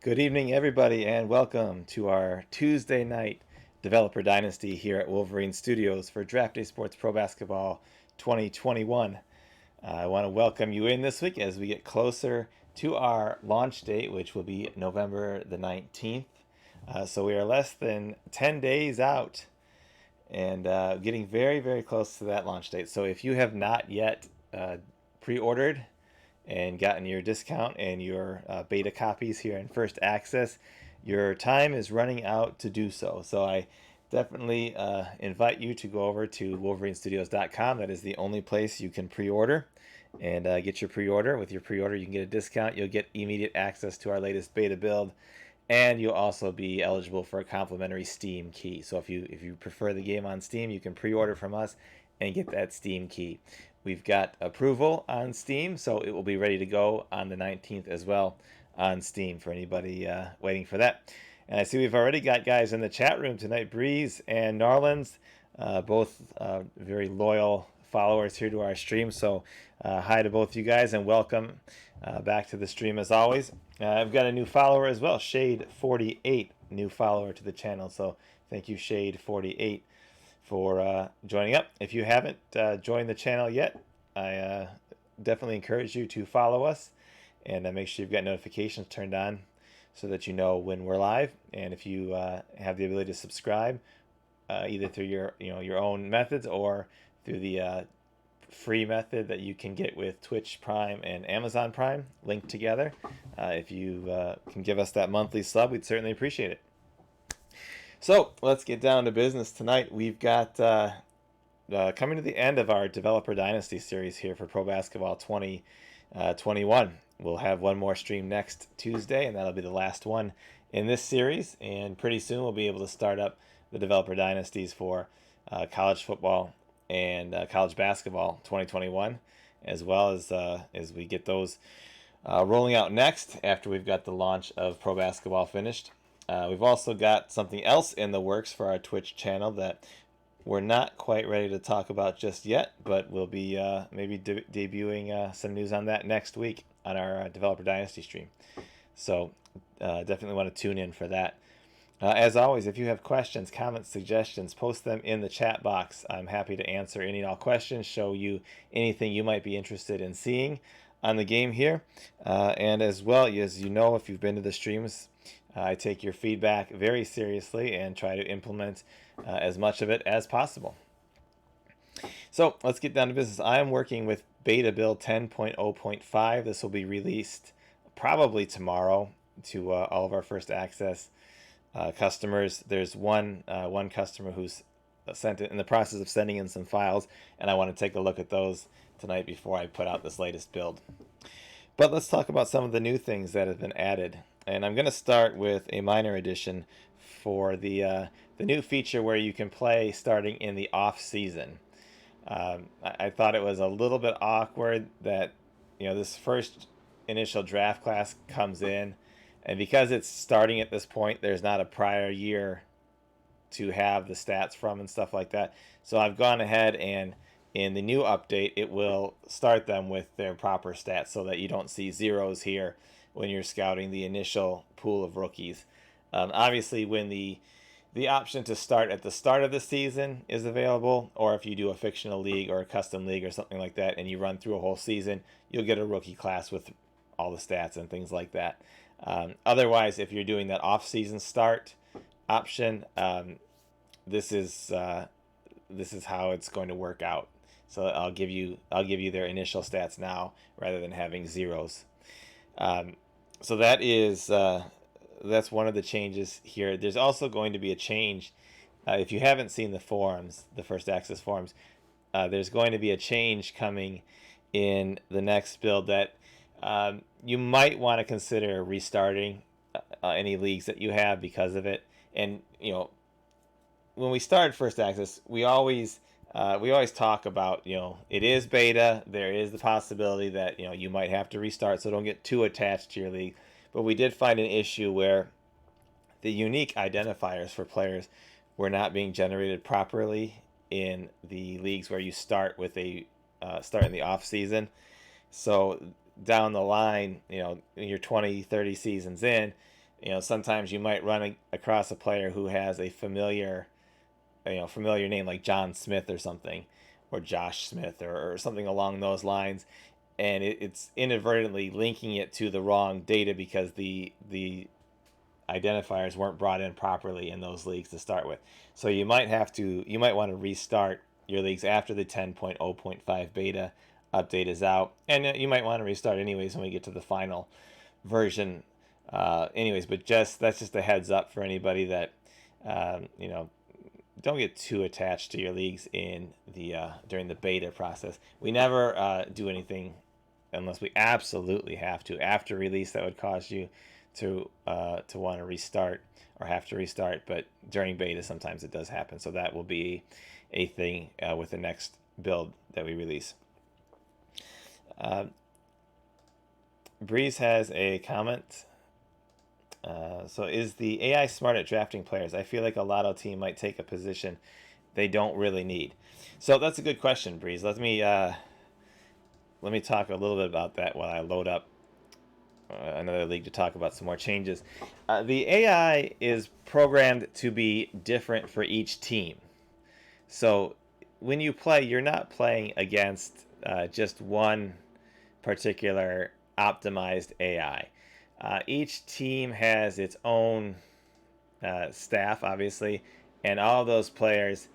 Good evening, everybody, and welcome to our Tuesday night Developer Dynasty here at Wolverine Studios for Draft Day Sports Pro Basketball 2021. I want to welcome you in this week as we get closer to our launch date, which will be November the 19th. So we are less than 10 days out and getting very, very close to that launch date. So if you have not yet pre-ordered and gotten your discount and your beta copies here in first access, your time is running out to do so. So I definitely invite you to go over to wolverinestudios.com. That is the only place you can pre-order and get your pre-order. With your pre-order, you can get a discount. You'll get immediate access to our latest beta build, and you'll also be eligible for a complimentary Steam key. So if you prefer the game on Steam, you can pre-order from us and get that Steam key. We've got approval on Steam, so it will be ready to go on the 19th as well on Steam for anybody waiting for that. And I see we've already got guys in the chat room tonight, Breeze and Narlands, both very loyal followers here to our stream. So hi to both you guys and welcome back to the stream as always. I've got a new follower as well, Shade48, new follower to the channel. So thank you, Shade48, for joining up. If you haven't joined the channel yet, I definitely encourage you to follow us and make sure you've got notifications turned on so that you know when we're live. And if you have the ability to subscribe, either through your own methods or through the free method that you can get with Twitch Prime and Amazon Prime linked together, if you can give us that monthly sub, we'd certainly appreciate it. So let's get down to business tonight. We've got coming to the end of our Developer Dynasty series here for Pro Basketball 2021. We'll have one more stream next Tuesday, and that'll be the last one in this series. And pretty soon we'll be able to start up the Developer Dynasties for college football and college basketball 2021, as well as we get those rolling out next after we've got the launch of Pro Basketball finished. We've also got something else in the works for our Twitch channel that we're not quite ready to talk about just yet, but we'll be maybe debuting some news on that next week on our Developer Dynasty stream. So definitely want to tune in for that. As always, if you have questions, comments, suggestions, post them in the chat box. I'm happy to answer any and all questions, show you anything you might be interested in seeing on the game here. And as well, as you know, if you've been to the streams, I take your feedback very seriously and try to implement as much of it as possible. So let's get down to business. I am working with beta build 10.0.5. This will be released probably tomorrow to all of our first access customers. There's one customer who's sent it in the process of sending in some files, and I want to take a look at those tonight before I put out this latest build. But let's talk about some of the new things that have been added. And I'm going to start with a minor addition for the new feature where you can play starting in the off season. I thought it was a little bit awkward that this first initial draft class comes in, and because it's starting at this point, there's not a prior year to have the stats from and stuff like that. So I've gone ahead and in the new update, it will start them with their proper stats so that you don't see zeros here when you're scouting the initial pool of rookies. Obviously, when the option to start at the start of the season is available, or if you do a fictional league or a custom league or something like that and you run through a whole season, you'll get a rookie class with all the stats and things like that. Otherwise, if you're doing that off-season start option, this is how it's going to work out. So I'll give you their initial stats now rather than having zeros. So that's one of the changes here. There's also going to be a change. If you haven't seen the forums, the first access forums, there's going to be a change coming in the next build that you might want to consider restarting any leagues that you have because of it. And when we started first access, we always talk about it is beta. There is the possibility that you might have to restart, so don't get too attached to your league. But we did find an issue where the unique identifiers for players were not being generated properly in the leagues where you start with a start in the off season. So down the line, when you're 20, 30 seasons in, Sometimes you might run across a player who has a familiar name like John Smith or something, or Josh Smith or something along those lines, and it's inadvertently linking it to the wrong data because the identifiers weren't brought in properly in those leagues to start with. So you might want to restart your leagues after the 10.0.5 beta update is out, and you might want to restart anyways when we get to the final version. Anyways, but that's just a heads up for anybody that don't get too attached to your leagues in the during the beta process. We never do anything unless we absolutely have to. After release, that would cause you to want to restart or have to restart. But during beta, sometimes it does happen. So that will be a thing with the next build that we release. Breeze has a comment. So is the AI smart at drafting players? I feel like a lotto team might take a position they don't really need. So that's a good question, Breeze. Let me talk a little bit about that while I load up another league to talk about some more changes. The AI is programmed to be different for each team. So when you play, you're not playing against just one particular optimized AI. Each team has its own staff, obviously, and all of those players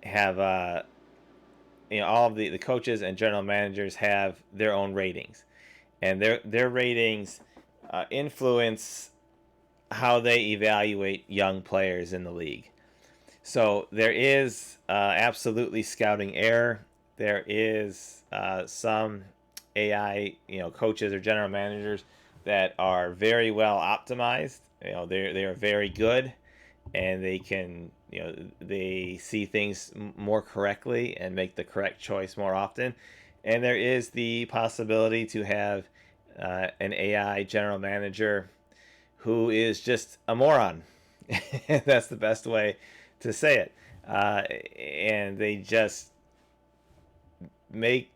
have, all of the coaches and general managers have their own ratings, and their ratings influence how they evaluate young players in the league. So there is absolutely scouting error. There is some AI, coaches or general managers that are very well optimized. They are very good, and they can, they see things more correctly and make the correct choice more often. And there is the possibility to have an AI general manager who is just a moron. That's the best way to say it. And they just make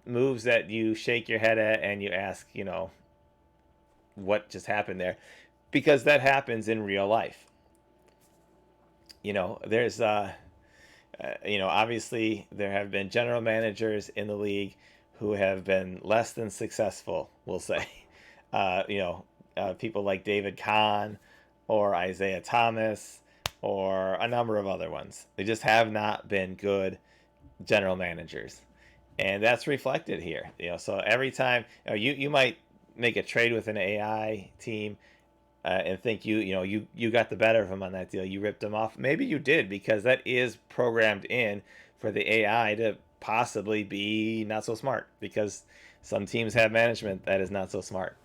moves that you shake your head at and you ask, what just happened there? Because that happens in real life. There's, obviously there have been general managers in the league who have been less than successful, we'll say. People like David Kahn or Isaiah Thomas or a number of other ones. They just have not been good general managers. And that's reflected here. So every time you might make a trade with an AI team and think you got the better of them on that deal. You ripped them off. Maybe you did, because that is programmed in for the AI to possibly be not so smart, because some teams have management that is not so smart.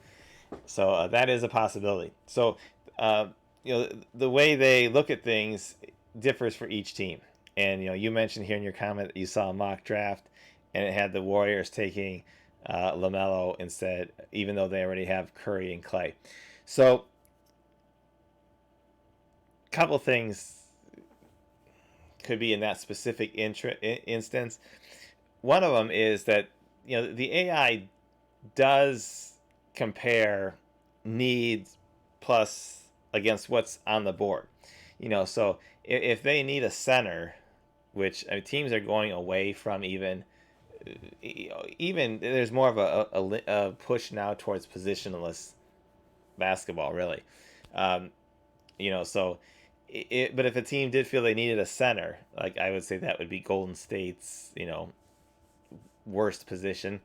So that is a possibility. So the way they look at things differs for each team. And you mentioned here in your comment that you saw a mock draft and it had the Warriors taking LaMelo instead, even though they already have Curry and Clay. So a couple things could be in that specific instance. One of them is that the AI does compare needs plus against what's on the board. So if they need a center, which teams are going away from even there's more of a push now towards positionless basketball, really. So but if a team did feel they needed a center, like I would say that would be Golden State's worst position.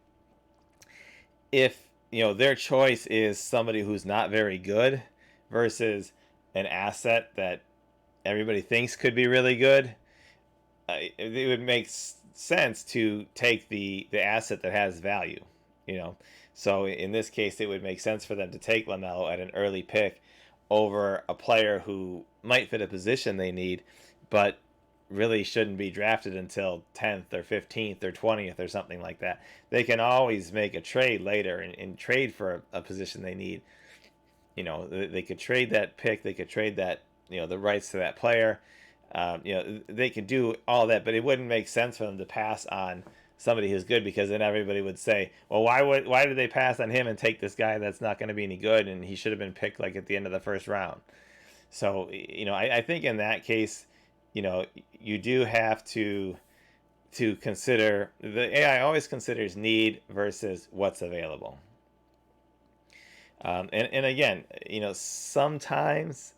If their choice is somebody who's not very good versus an asset that everybody thinks could be really good, it would make sense to take the asset that has value. So in this case, it would make sense for them to take LaMelo at an early pick over a player who might fit a position they need, but really shouldn't be drafted until 10th or 15th or 20th or something like that. They can always make a trade later and trade for a position they need. They could trade that pick. They could trade that, the rights to that player. They could do all that, but it wouldn't make sense for them to pass on somebody who's good, because then everybody would say, well, why did they pass on him and take this guy that's not going to be any good, and he should have been picked like at the end of the first round. So I think in that case, you do have to consider, the AI always considers need versus what's available. And again, sometimes,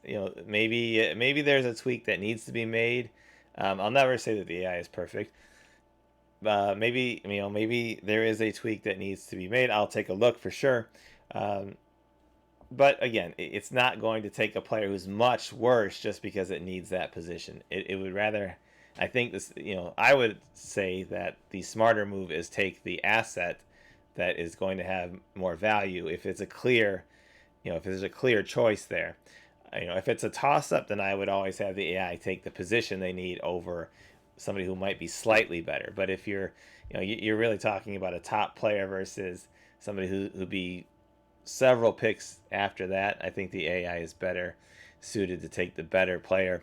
maybe there's a tweak that needs to be made. I'll never say that the AI is perfect. Maybe there is a tweak that needs to be made. I'll take a look for sure. But again, it's not going to take a player who's much worse just because it needs that position. It would rather, I think this, I would say that the smarter move is take the asset that is going to have more value if it's a clear, if there's a clear choice there. If it's a toss-up, then I would always have the AI take the position they need over somebody who might be slightly better. But if you're really talking about a top player versus somebody who'd be several picks after that, I think the AI is better suited to take the better player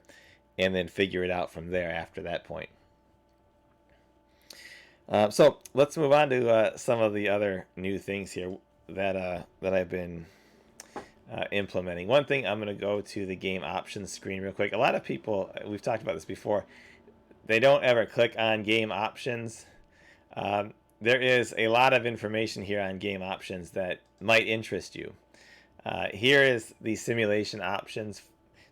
and then figure it out from there after that point. So let's move on to some of the other new things here that I've been implementing. One thing, I'm going to go to the game options screen real quick. A lot of people, we've talked about this before, they don't ever click on game options. There is a lot of information here on game options that might interest you. Here is the simulation options,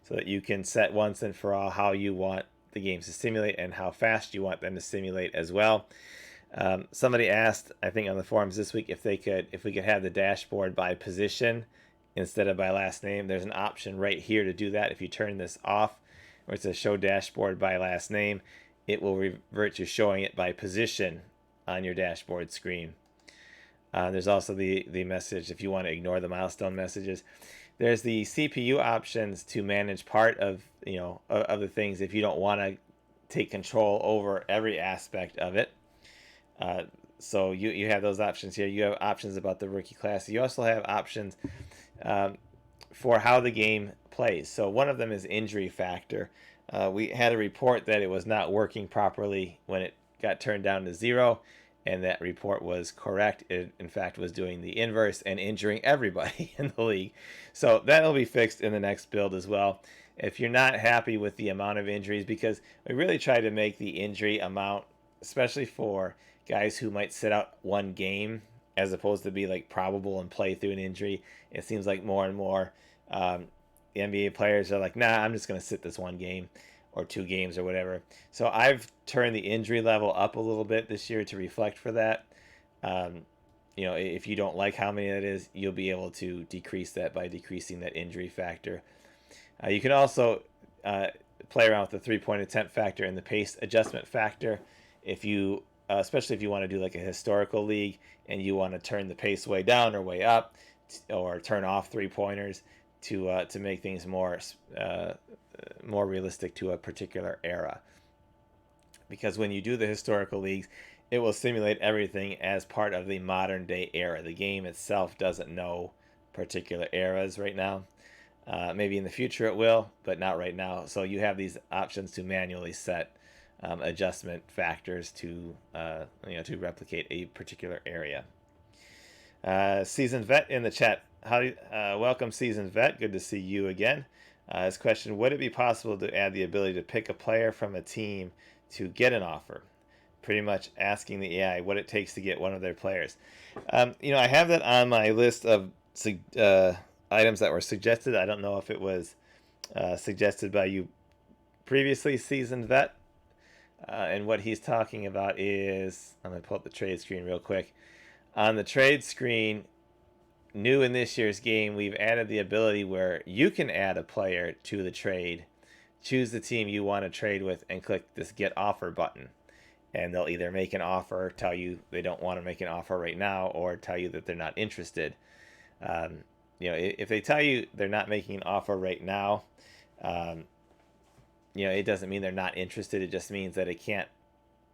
so that you can set once and for all how you want the games to simulate and how fast you want them to simulate as well. Somebody asked, I think on the forums this week, if we could have the dashboard by position instead of by last name. There's an option right here to do that. If you turn this off, where it says show dashboard by last name, it will revert to showing it by position on your dashboard screen. There's also the message if you want to ignore the milestone messages. There's the CPU options to manage part of of the things if you don't want to take control over every aspect of it. So you have those options here. You have options about the rookie class. You also have options for how the game plays. So one of them is injury factor. We had a report that it was not working properly when it got turned down to 0, and that report was correct. It, in fact, was doing the inverse and injuring everybody in the league. So that'll be fixed in the next build as well. If you're not happy with the amount of injuries, because we really try to make the injury amount, especially for guys who might sit out one game as opposed to be like probable and play through an injury. It seems like more and more the NBA players are like, nah, I'm just going to sit this one game or 2 games or whatever. So I've turned the injury level up a little bit this year to reflect for that. If you don't like how many that is, you'll be able to decrease that by decreasing that injury factor. You can also play around with the 3-point attempt factor and the pace adjustment factor. If you, especially if you want to do like a historical league and you want to turn the pace way down or way up, or turn off 3-pointers to make things more realistic to a particular era. Because when you do the historical leagues, it will simulate everything as part of the modern day era. The game itself doesn't know particular eras right now. Maybe in the future it will, but not right now. So you have these options to manually set adjustment factors to replicate a particular area. Seasoned Vet in the chat. Welcome, Seasoned Vet. Good to see you again. His question: would it be possible to add the ability to pick a player from a team to get an offer? Pretty much asking the AI what it takes to get one of their players. I have that on my list of items that were suggested. I don't know if it was suggested by you previously, Seasoned Vet. And what he's talking about is, I'm going to pull up the trade screen real quick. On the trade screen, new in this year's game, we've added the ability where you can add a player to the trade, choose the team you want to trade with, and click this Get Offer button. And they'll either make an offer, tell you they don't want to make an offer right now, or tell you that they're not interested. If they tell you they're not making an offer right now, it doesn't mean they're not interested. It just means that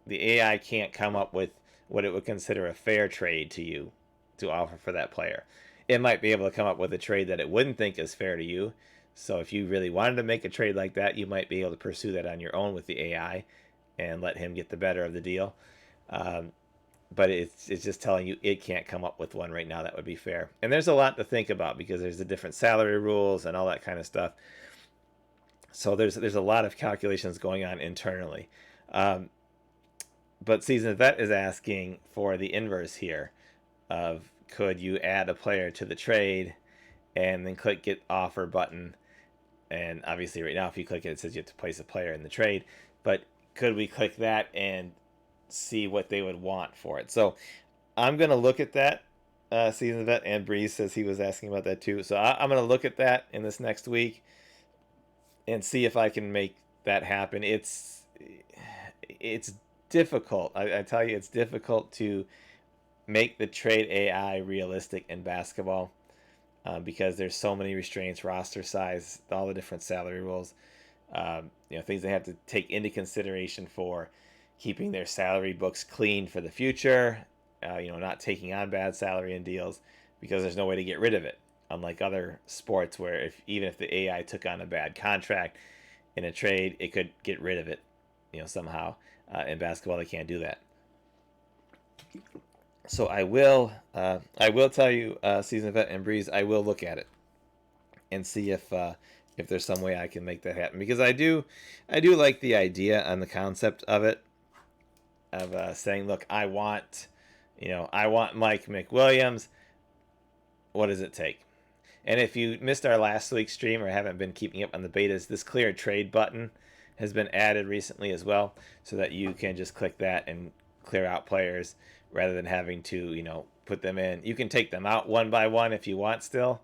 the AI can't come up with what it would consider a fair trade to you to offer for that player. It might be able to come up with a trade that it wouldn't think is fair to you. So if you really wanted to make a trade like that, you might be able to pursue that on your own with the AI and let him get the better of the deal. but it's just telling you it can't come up with one right now that would be fair. And there's a lot to think about because there's the different salary rules and all that kind of stuff. So there's a lot of calculations going on internally. Um, but Seasoned Vet is asking for the inverse here of could you add a player to the trade and then click get offer button. And obviously right now if you click it, it says you have to place a player in the trade. But could we click that and see what they would want for it? So I'm going to look at that. Seasoned Vet and Breeze says he was asking about that too. So I'm going to look at that in this next week and see if I can make that happen. It's difficult. I tell you, it's difficult to make the trade AI realistic in basketball because there's so many restraints, roster size, all the different salary rules, things they have to take into consideration for keeping their salary books clean for the future, not taking on bad salary and deals because there's no way to get rid of it. Unlike other sports where even if the AI took on a bad contract in a trade, it could get rid of it, somehow. In basketball, they can't do that. So I will tell you, Season Vet and Breeze, I will look at it and see if there's some way I can make that happen because I do like the idea and the concept of it, of saying, look, I want Mike McWilliams. What does it take? And if you missed our last week's stream or haven't been keeping up on the betas, this clear trade button has been added recently as well, so that you can just click that and clear out players rather than having to, put them in. You can take them out one by one if you want still.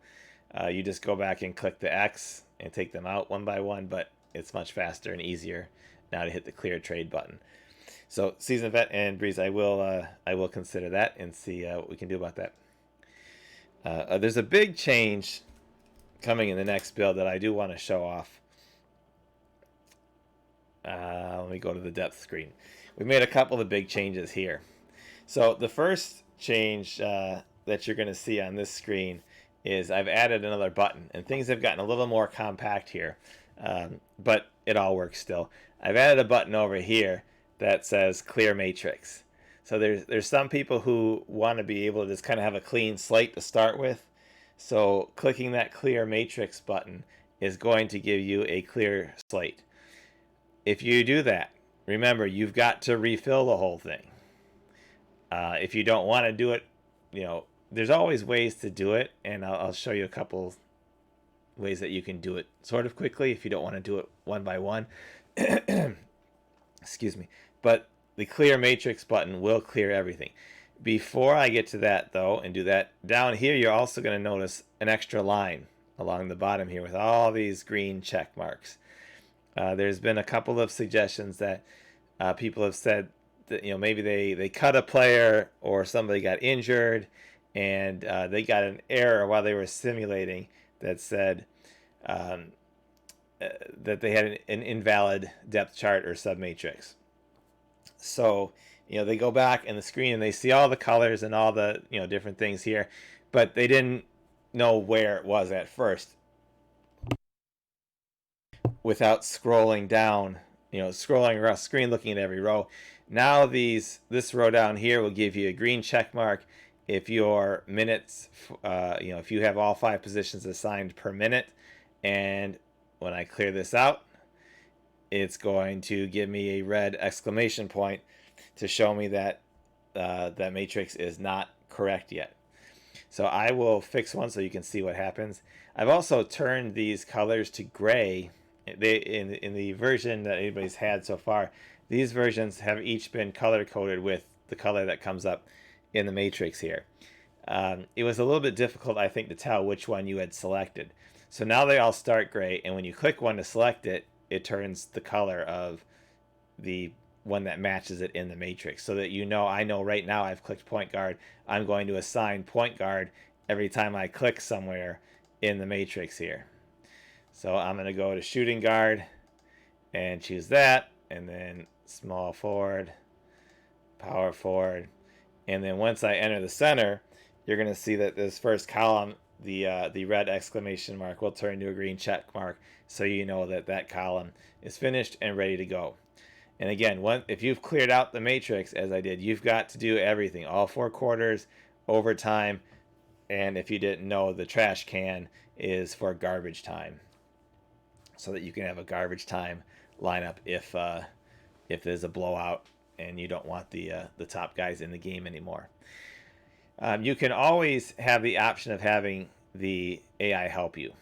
You just go back and click the X and take them out one by one, but it's much faster and easier now to hit the clear trade button. So Seasoned Vet and Breeze, I will consider that and see what we can do about that. There's a big change coming in the next build that I do want to show off. Let me go to the depth screen. We made a couple of big changes here. So the first change that you're going to see on this screen is I've added another button, and things have gotten a little more compact here, but it all works still. I've added a button over here that says Clear Matrix. So there's some people who want to be able to just kind of have a clean slate to start with. So clicking that Clear Matrix button is going to give you a clear slate. If you do that, remember, you've got to refill the whole thing. If you don't want to do it, there's always ways to do it, and I'll show you a couple ways that you can do it sort of quickly if you don't want to do it one by one. Excuse me. But the Clear Matrix button will clear everything. Before I get to that, though, and do that, down here you're also going to notice an extra line along the bottom here with all these green check marks. There's been a couple of suggestions that people have said that maybe they cut a player or somebody got injured and they got an error while they were simulating that said that they had an invalid depth chart or submatrix. So they go back in the screen and they see all the colors and all the different things here, but they didn't know where it was at first without scrolling down, scrolling across the screen, looking at every row. Now this row down here will give you a green check mark if your minutes, if you have all 5 positions assigned per minute. And when I clear this out, it's going to give me a red exclamation point to show me that that matrix is not correct yet. So I will fix one so you can see what happens. I've also turned these colors to gray. In the version that anybody's had so far, these versions have each been color coded with the color that comes up in the matrix here. It was a little bit difficult, I think, to tell which one you had selected. So now they all start gray, and when you click one to select it, it turns the color of the one that matches it in the matrix, so that I know right now I've clicked point guard. I'm going to assign point guard every time I click somewhere in the matrix here. So I'm going to go to shooting guard and choose that, and then small forward, power forward. And then once I enter the center, you're going to see that this first column, the red exclamation mark, will turn to a green check mark, so you know that that column is finished and ready to go. And again, if you've cleared out the matrix, as I did, you've got to do everything, all 4 quarters, overtime, and if you didn't know, the trash can is for garbage time, so that you can have a garbage time lineup if there's a blowout and you don't want the top guys in the game anymore. You can always have the option of having the AI help you.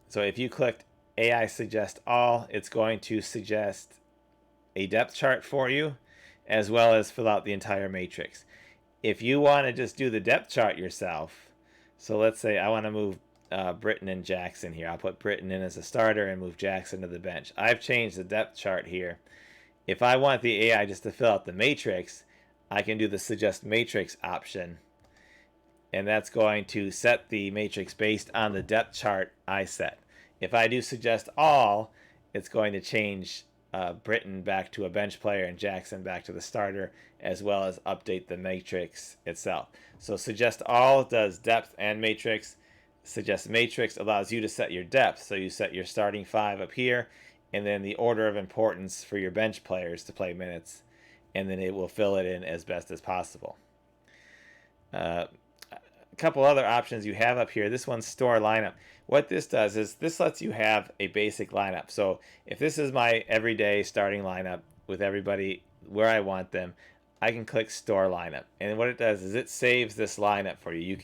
So if you clicked AI suggest all, it's going to suggest a depth chart for you, as well as fill out the entire matrix. If you want to just do the depth chart yourself, so let's say I want to move Britton and Jackson here. I'll put Britton in as a starter and move Jackson to the bench. I've changed the depth chart here. If I want the AI just to fill out the matrix, I can do the suggest matrix option, and that's going to set the matrix based on the depth chart I set. If I do suggest all, it's going to change Britton back to a bench player and Jackson back to the starter, as well as update the matrix itself. So suggest all does depth and matrix. Suggest matrix allows you to set your depth. So you set your starting 5 up here, and then the order of importance for your bench players to play minutes, and then it will fill it in as best as possible. A couple other options you have up here. This one's store lineup. What this does is this lets you have a basic lineup. So if this is my everyday starting lineup with everybody where I want them, I can click store lineup. And what it does is it saves this lineup for you.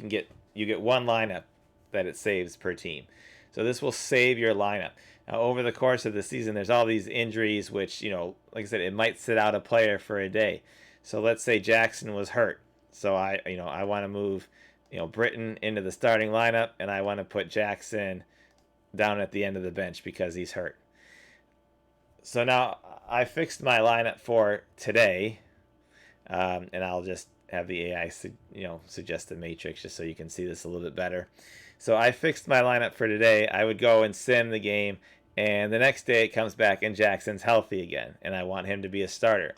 You get one lineup that it saves per team. So this will save your lineup. Now, over the course of the season, there's all these injuries, which, like I said, it might sit out a player for a day. So let's say Jackson was hurt. So I want to move, Britton into the starting lineup, and I want to put Jackson down at the end of the bench because he's hurt. So now I fixed my lineup for today, and I'll just have the AI, suggest the matrix just so you can see this a little bit better. So I fixed my lineup for today. I would go and sim the game, and the next day it comes back and Jackson's healthy again, and I want him to be a starter.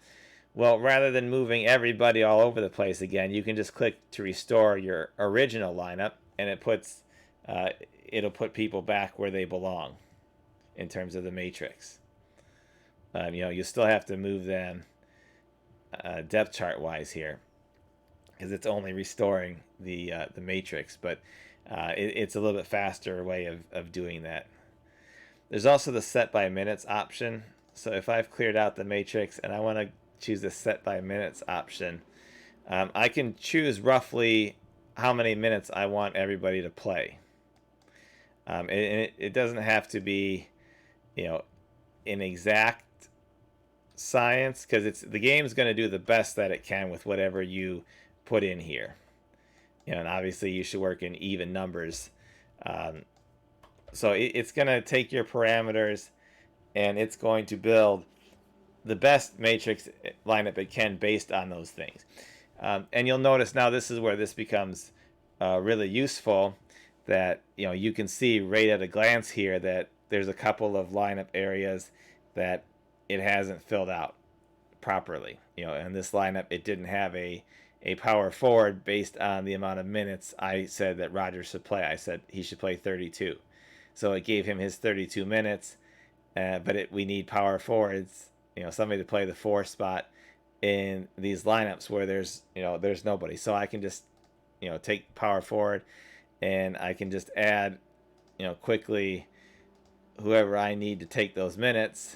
Well, rather than moving everybody all over the place again, you can just click to restore your original lineup, and it'll put people back where they belong in terms of the matrix. You still have to move them depth chart wise here, because it's only restoring the matrix, but it's a little bit faster way of doing that. There's also the set by minutes option. So if I've cleared out the matrix and I want to choose the set by minutes option, I can choose roughly how many minutes I want everybody to play. And it doesn't have to be, an exact science, because the game's going to do the best that it can with whatever you put in here. And obviously you should work in even numbers. So it's going to take your parameters, and it's going to build the best matrix lineup it can based on those things. And you'll notice now this is where this becomes really useful, that you can see right at a glance here that there's a couple of lineup areas that it hasn't filled out properly. In this lineup, it didn't have a power forward based on the amount of minutes I said that Rodgers should play. I said he should play 32. So it gave him his 32 minutes, but we need power forwards, somebody to play the 4 spot in these lineups where there's nobody. So I can just, take power forward, and I can just add, quickly whoever I need to take those minutes,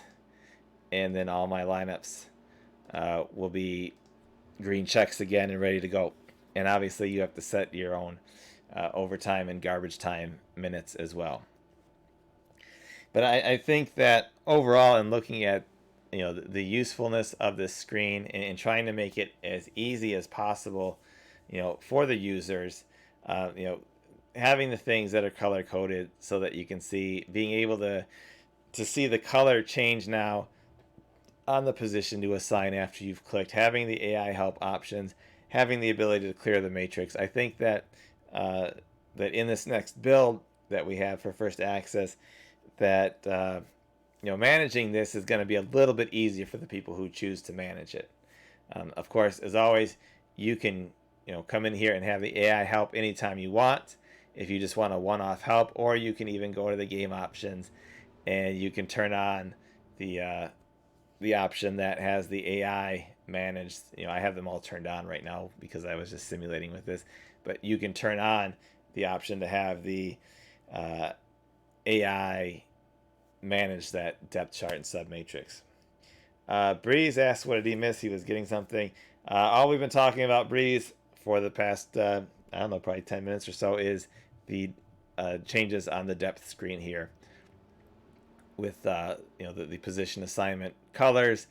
and then all my lineups will be green checks again and ready to go. And obviously you have to set your own overtime and garbage time minutes as well. But I think that overall, in looking at the usefulness of this screen and trying to make it as easy as possible for the users, having the things that are color coded so that you can see, being able to see the color change now on the position to assign after you've clicked, having the AI help options, having the ability to clear the matrix. I think that that in this next build that we have for First Access, that managing this is going to be a little bit easier for the people who choose to manage it. Of course, as always, you can come in here and have the AI help anytime you want, if you just want a one-off help, or you can even go to the game options and you can turn on the the option that has the AI managed. I have them all turned on right now because I was just simulating with this. But you can turn on the option to have the AI manage that depth chart and submatrix. Breeze asked, what did he miss? He was getting something. All we've been talking about, Breeze, for the past, I don't know, probably 10 minutes or so, is the changes on the depth screen here with the position assignment colors,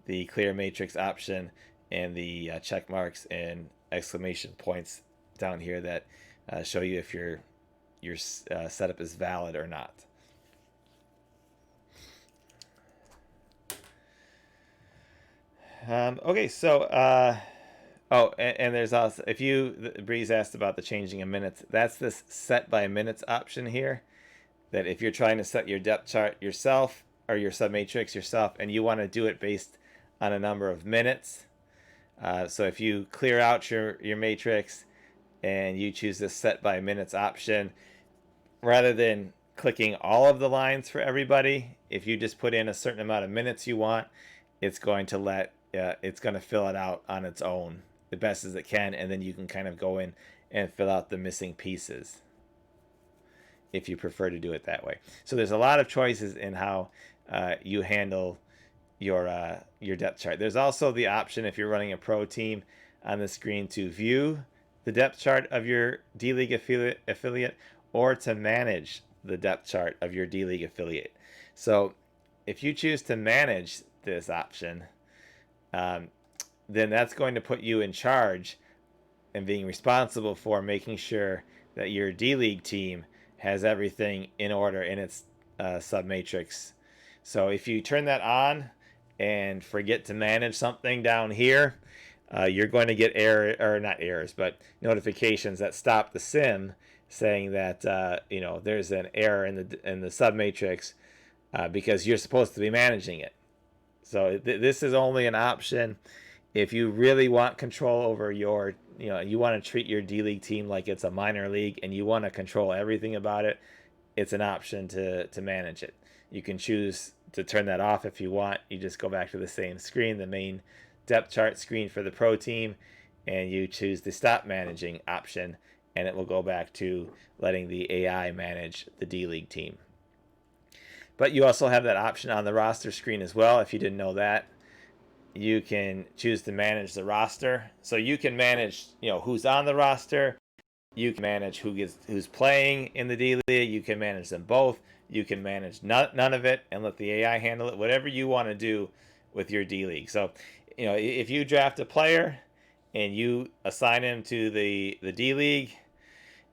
the clear matrix option, and the check marks and exclamation points down here that show you if your setup is valid or not. Okay, so and there's also, Breeze asked about the changing of minutes. That's this set by minutes option here. That if you're trying to set your depth chart yourself or your submatrix yourself, and you want to do it based on a number of minutes. So if you clear out your matrix and you choose this set by minutes option, rather than clicking all of the lines for everybody, if you just put in a certain amount of minutes you want, it's going to fill it out on its own the best as it can, and then you can kind of go in and fill out the missing pieces if you prefer to do it that way. So there's a lot of choices in how you handle your depth chart. There's also the option, if you're running a pro team, on the screen to view the depth chart of your D-League affiliate or to manage the depth chart of your D-League affiliate. So if you choose to manage this option, then that's going to put you in charge and being responsible for making sure that your D-League team has everything in order in its submatrix. So if you turn that on and forget to manage something down here, you're going to get notifications that stop the sim, saying that there's an error in the submatrix because you're supposed to be managing it. So this is only an option if you really want control over you want to treat your D-League team like it's a minor league and you want to control everything about it. It's an option to manage it. You can choose to turn that off if you want. You just go back to the same screen, the main depth chart screen for the pro team, and you choose the stop managing option, and it will go back to letting the AI manage the D-League team. But you also have that option on the roster screen as well. If you didn't know that, you can choose to manage the roster. So you can manage, who's on the roster. You can manage who's playing in the D-League. You can manage them both. You can manage none of it and let the AI handle it. Whatever you want to do with your D-League. So, if you draft a player and you assign him to the D-League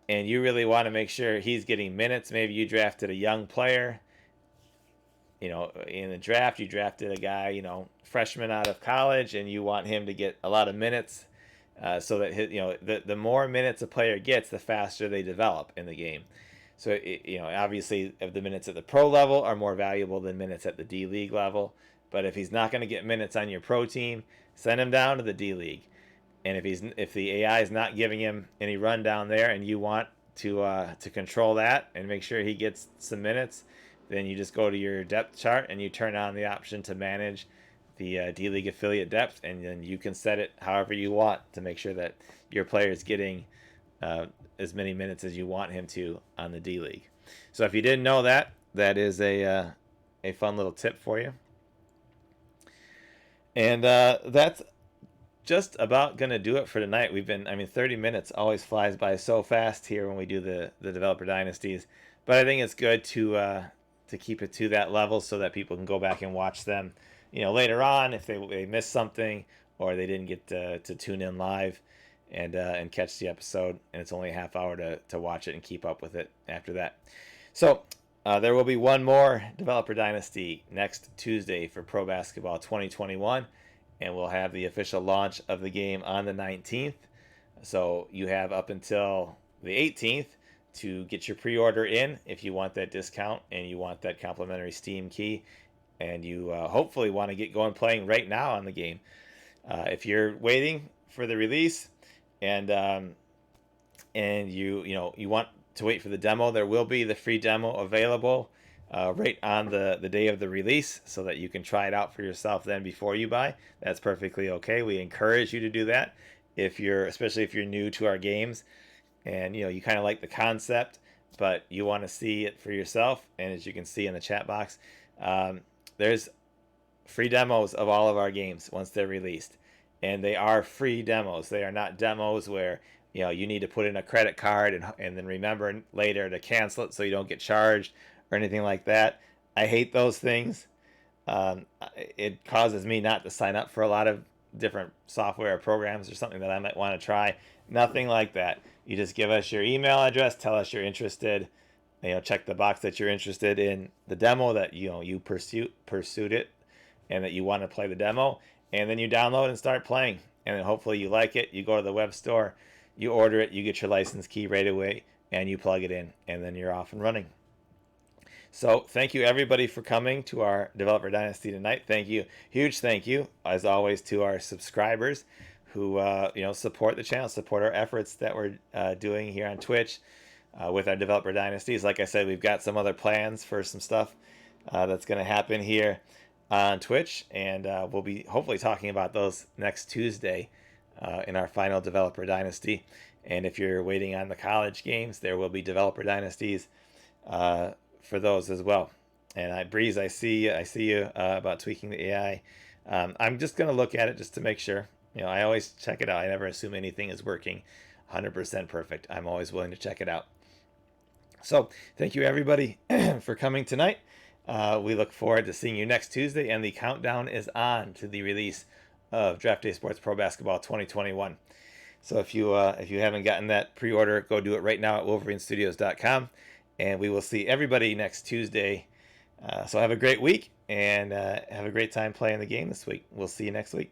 and you really want to make sure he's getting minutes, maybe you drafted a young player. In the draft, you drafted a guy, freshman out of college, and you want him to get a lot of minutes, so that the more minutes a player gets, the faster they develop in the game. So obviously, if the minutes at the pro level are more valuable than minutes at the D League level, but if he's not going to get minutes on your pro team, send him down to the D League. And if the AI is not giving him any run down there, and you want to control that and make sure he gets some minutes, then you just go to your depth chart and you turn on the option to manage the D-League affiliate depth, and then you can set it however you want to make sure that your player is getting as many minutes as you want him to on the D-League. So if you didn't know that, that is a fun little tip for you. And that's just about going to do it for tonight. 30 minutes always flies by so fast here when we do the developer dynasties, but I think it's good to keep it to that level so that people can go back and watch them, later on if they missed something or they didn't get to tune in live and catch the episode, and it's only a half hour to watch it and keep up with it after that. So there will be one more Developer Dynasty next Tuesday for Pro Basketball 2021, and we'll have the official launch of the game on the 19th. So you have up until the 18th to get your pre-order in if you want that discount and you want that complimentary Steam key, and you hopefully want to get going playing right now on the game. If you're waiting for the release and you want to wait for the demo, there will be the free demo available right on the day of the release so that you can try it out for yourself then before you buy. That's perfectly okay. We encourage you to do that especially if you're new to our games and you kind of like the concept, but you want to see it for yourself. And as you can see in the chat box, there's free demos of all of our games once they're released, and they are free demos. They are not demos where you need to put in a credit card and then remember later to cancel it so you don't get charged or anything like that. I hate those things. It causes me not to sign up for a lot of different software or programs or something that I might want to try. Nothing like that. You just give us your email address, tell us you're interested, check the box that you're interested in the demo, that you pursued it and that you want to play the demo, and then you download and start playing, and then hopefully you like it. You go to the web store, you order it, you get your license key right away, and you plug it in, and then you're off and running. So thank you everybody for coming to our Developer Dynasty tonight. Thank you, huge thank you as always to our subscribers who support the channel, support our efforts that we're doing here on Twitch with our Developer Dynasties. Like I said, we've got some other plans for some stuff that's going to happen here on Twitch, and we'll be hopefully talking about those next Tuesday in our final Developer Dynasty. And if you're waiting on the college games, there will be Developer Dynasties for those as well. And Breeze, I see you about tweaking the AI. I'm just going to look at it just to make sure. I always check it out. I never assume anything is working 100% perfect. I'm always willing to check it out. So thank you everybody for coming tonight. We look forward to seeing you next Tuesday, and the countdown is on to the release of Draft Day Sports Pro Basketball 2021. So if you haven't gotten that pre-order, go do it right now at WolverineStudios.com, and we will see everybody next Tuesday. So have a great week, and have a great time playing the game this week. We'll see you next week.